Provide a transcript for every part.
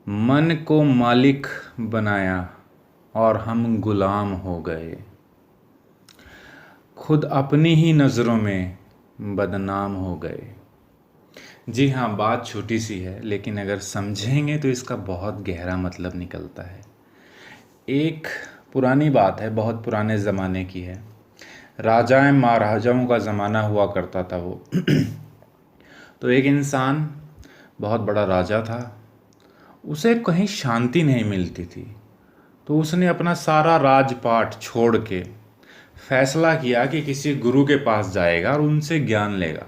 मन को मालिक बनाया और हम गुलाम हो गए, खुद अपनी ही नज़रों में बदनाम हो गए। जी हाँ, बात छोटी सी है लेकिन अगर समझेंगे तो इसका बहुत गहरा मतलब निकलता है। एक पुरानी बात है, बहुत पुराने ज़माने की है। राजाएं महाराजाओं का ज़माना हुआ करता था वो। तो एक इंसान बहुत बड़ा राजा था, उसे कहीं शांति नहीं मिलती थी। तो उसने अपना सारा राजपाट छोड़ के फैसला किया कि किसी गुरु के पास जाएगा और उनसे ज्ञान लेगा,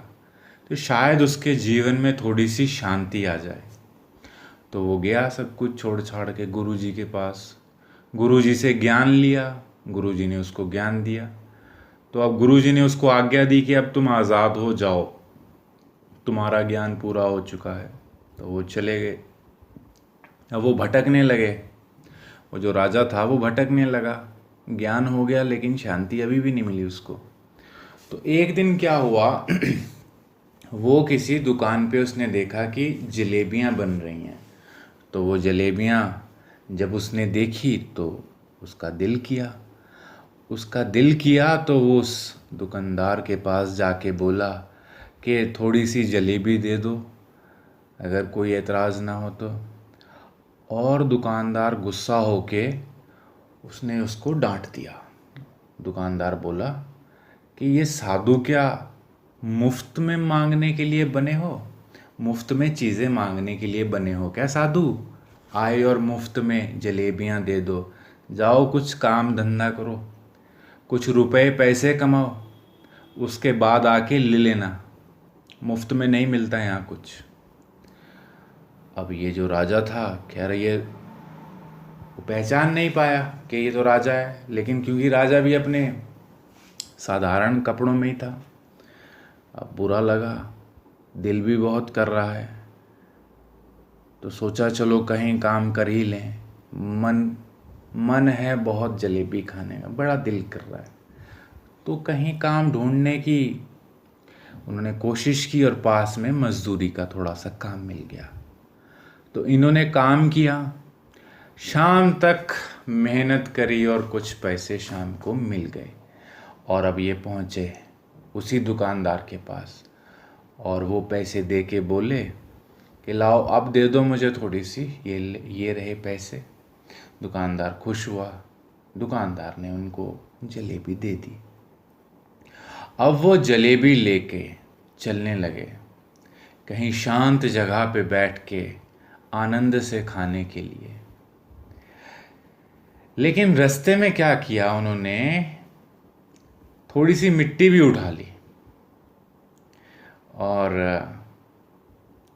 तो शायद उसके जीवन में थोड़ी सी शांति आ जाए। तो वो गया सब कुछ छोड़ छाड़ के गुरु जी के पास। गुरु जी से ज्ञान लिया, गुरु जी ने उसको ज्ञान दिया। तो अब गुरु जी ने उसको आज्ञा दी कि अब तुम आज़ाद हो जाओ, तुम्हारा ज्ञान पूरा हो चुका है। तो वो चले गए। अब वो भटकने लगे, वो जो राजा था वो भटकने लगा। ज्ञान हो गया लेकिन शांति अभी भी नहीं मिली उसको। तो एक दिन क्या हुआ, वो किसी दुकान पे उसने देखा कि जलेबियां बन रही हैं। तो वो जलेबियां जब उसने देखी तो उसका दिल किया तो वो उस दुकानदार के पास जाके बोला कि थोड़ी सी जलेबी दे दो, अगर कोई एतराज़ ना हो तो। और दुकानदार गुस्सा होके उसने उसको डांट दिया। दुकानदार बोला कि ये साधु क्या मुफ्त में मांगने के लिए बने हो? मुफ्त में चीज़ें मांगने के लिए बने हो क्या साधु? आए और मुफ्त में जलेबियां दे दो। जाओ कुछ काम धंधा करो, कुछ रुपए पैसे कमाओ, उसके बाद आके ले लेना। मुफ्त में नहीं मिलता यहाँ कुछ। अब ये जो राजा था, खैर ये वो पहचान नहीं पाया कि ये तो राजा है, लेकिन क्योंकि राजा भी अपने साधारण कपड़ों में ही था। अब बुरा लगा, दिल भी बहुत कर रहा है। तो सोचा चलो कहीं काम कर ही लें। मन मन है बहुत जलेबी खाने का, बड़ा दिल कर रहा है। तो कहीं काम ढूंढने की उन्होंने कोशिश की और पास में मजदूरी का थोड़ा सा काम मिल गया। तो इन्होंने काम किया, शाम तक मेहनत करी और कुछ पैसे शाम को मिल गए। और अब ये पहुँचे उसी दुकानदार के पास और वो पैसे दे के बोले कि लाओ अब दे दो मुझे थोड़ी सी, ये रहे पैसे। दुकानदार खुश हुआ, दुकानदार ने उनको जलेबी दे दी। अब वो जलेबी लेके चलने लगे कहीं शांत जगह पे बैठ के आनंद से खाने के लिए। लेकिन रास्ते में क्या किया उन्होंने, थोड़ी सी मिट्टी भी उठा ली। और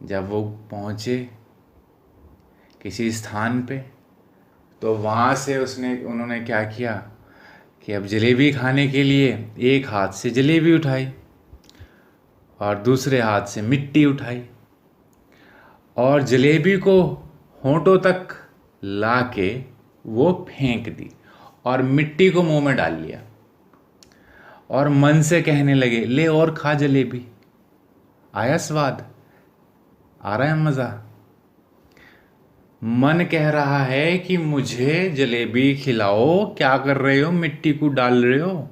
जब वो पहुँचे किसी स्थान पे, तो वहाँ से उन्होंने क्या किया कि अब जलेबी खाने के लिए एक हाथ से जलेबी उठाई और दूसरे हाथ से मिट्टी उठाई और जलेबी को होंठों तक ला के वो फेंक दी और मिट्टी को मुंह में डाल लिया और मन से कहने लगे ले और खा जलेबी। आया स्वाद, आ रहा है मज़ा। मन कह रहा है कि मुझे जलेबी खिलाओ, क्या कर रहे हो, मिट्टी को डाल रहे हो।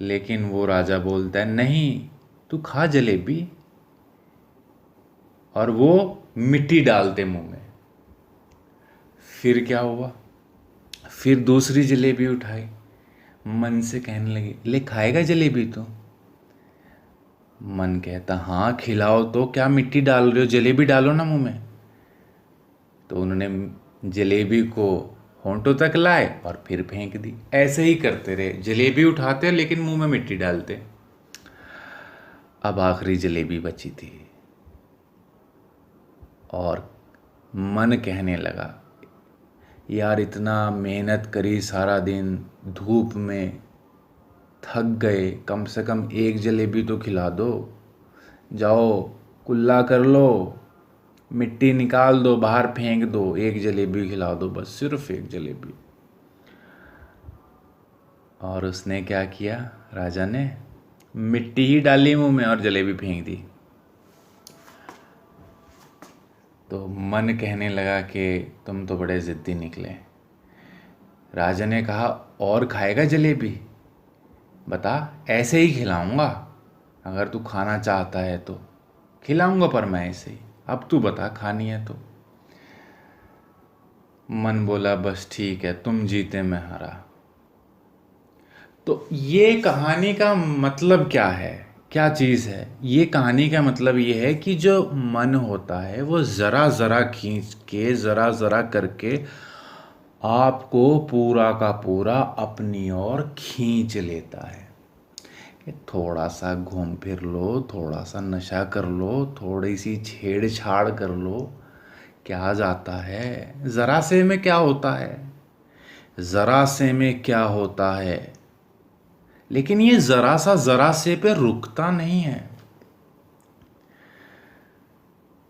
लेकिन वो राजा बोलता है नहीं, तू खा जलेबी। और वो मिट्टी डालते मुंह में। फिर क्या हुआ, फिर दूसरी जलेबी उठाई, मन से कहने लगे ले खाएगा जलेबी तो। मन कहता हाँ खिलाओ तो, क्या मिट्टी डाल रहे हो, जलेबी डालो ना मुंह में। तो उन्होंने जलेबी को होंठों तक लाए और फिर फेंक दी। ऐसे ही करते रहे, जलेबी उठाते लेकिन मुंह में मिट्टी डालते। अब आखिरी जलेबी बची थी और मन कहने लगा यार इतना मेहनत करी, सारा दिन धूप में थक गए, कम से कम एक जलेबी तो खिला दो। जाओ कुल्ला कर लो, मिट्टी निकाल दो, बाहर फेंक दो, एक जलेबी खिला दो, बस सिर्फ एक जलेबी। और उसने क्या किया, राजा ने मिट्टी ही डाली मुंह में और जलेबी फेंक दी। तो मन कहने लगा कि तुम तो बड़े ज़िद्दी निकले। राजा ने कहा, और खाएगा जलेबी? बता, ऐसे ही खिलाऊंगा। अगर तू खाना चाहता है तो खिलाऊंगा, पर मैं ऐसे ही। अब तू बता, खानी है तो। मन बोला, बस ठीक है, तुम जीते मैं हारा। तो ये कहानी का मतलब क्या है, क्या चीज़ है? ये कहानी का मतलब ये है कि जो मन होता है वो ज़रा ज़रा खींच के, ज़रा ज़रा करके आपको पूरा का पूरा अपनी ओर खींच लेता है। कि थोड़ा सा घूम फिर लो, थोड़ा सा नशा कर लो, थोड़ी सी छेड़छाड़ कर लो, क्या जाता है? ज़रा से में क्या होता है? ज़रा से में क्या होता है? लेकिन ये ज़रा से पे रुकता नहीं है।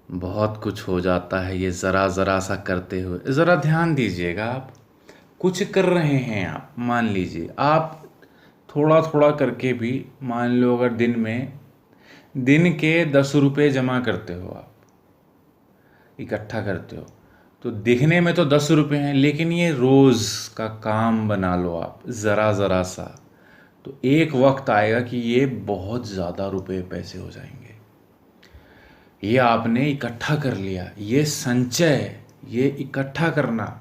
बहुत कुछ हो जाता है ये ज़रा ज़रा सा करते हुए। ज़रा ध्यान दीजिएगा, आप कुछ कर रहे हैं, आप मान लीजिए आप थोड़ा थोड़ा करके भी, मान लो अगर दिन के 10 रुपये जमा करते हो, आप इकट्ठा करते हो, तो दिखने में तो 10 रुपये हैं, लेकिन ये रोज़ का काम बना लो आप, ज़रा ज़रा सा, तो एक वक्त आएगा कि ये बहुत ज़्यादा रुपए पैसे हो जाएंगे। ये आपने इकट्ठा कर लिया, ये संचय, ये इकट्ठा करना,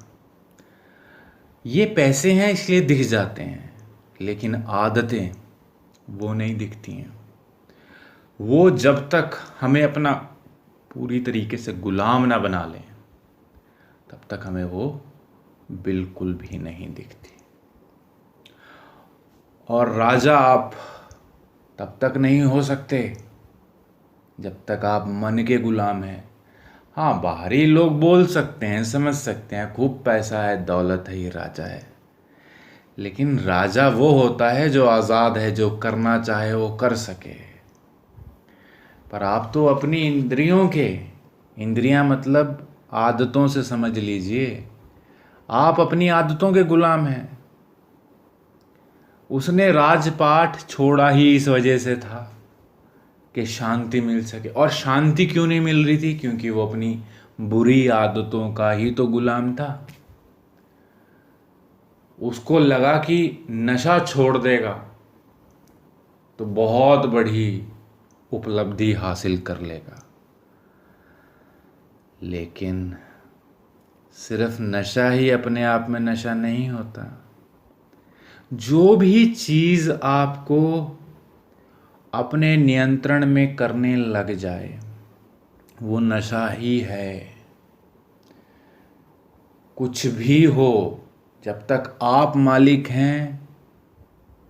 ये पैसे हैं इसलिए दिख जाते हैं, लेकिन आदतें वो नहीं दिखती हैं। वो जब तक हमें अपना पूरी तरीके से गुलाम ना बना लें, तब तक हमें वो बिल्कुल भी नहीं दिखती। और राजा आप तब तक नहीं हो सकते जब तक आप मन के गुलाम हैं। हाँ, बाहरी लोग बोल सकते हैं, समझ सकते हैं, खूब पैसा है, दौलत है, ये राजा है, लेकिन राजा वो होता है जो आज़ाद है, जो करना चाहे वो कर सके। पर आप तो अपनी इंद्रियों के, इंद्रियां मतलब आदतों से समझ लीजिए, आप अपनी आदतों के गुलाम हैं। उसने राजपाट छोड़ा ही इस वजह से था कि शांति मिल सके। और शांति क्यों नहीं मिल रही थी? क्योंकि वो अपनी बुरी आदतों का ही तो गुलाम था। उसको लगा कि नशा छोड़ देगा तो बहुत बड़ी उपलब्धि हासिल कर लेगा, लेकिन सिर्फ नशा ही अपने आप में नशा नहीं होता। जो भी चीज़ आपको अपने नियंत्रण में करने लग जाए वो नशा ही है। कुछ भी हो, जब तक आप मालिक हैं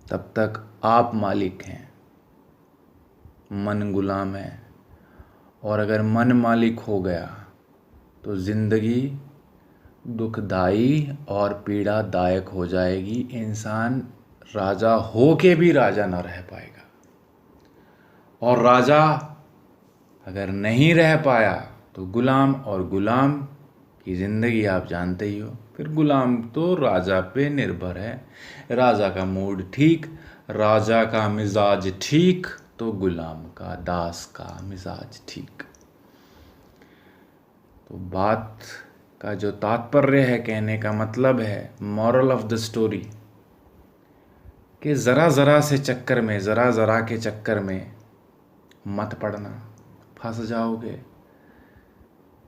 तब तक आप मालिक हैं, मन गुलाम है। और अगर मन मालिक हो गया तो ज़िंदगी दुखदाई और पीड़ादायक हो जाएगी। इंसान राजा हो के भी राजा ना रह पाएगा, और राजा अगर नहीं रह पाया तो गुलाम, और गुलाम की ज़िंदगी आप जानते ही हो। फिर गुलाम तो राजा पे निर्भर है, राजा का मूड ठीक, राजा का मिजाज ठीक, तो गुलाम का, दास का मिजाज ठीक। तो बात का जो तात्पर्य है, कहने का मतलब है, मॉरल ऑफ द स्टोरी, कि ज़रा ज़रा से चक्कर में, ज़रा ज़रा के चक्कर में मत पड़ना, फंस जाओगे।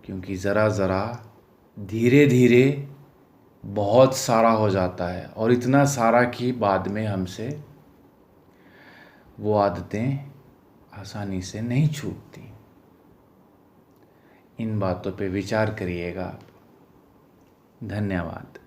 क्योंकि ज़रा ज़रा धीरे धीरे बहुत सारा हो जाता है, और इतना सारा कि बाद में हमसे वो आदतें आसानी से नहीं छूटती। इन बातों पे विचार करिएगा। धन्यवाद।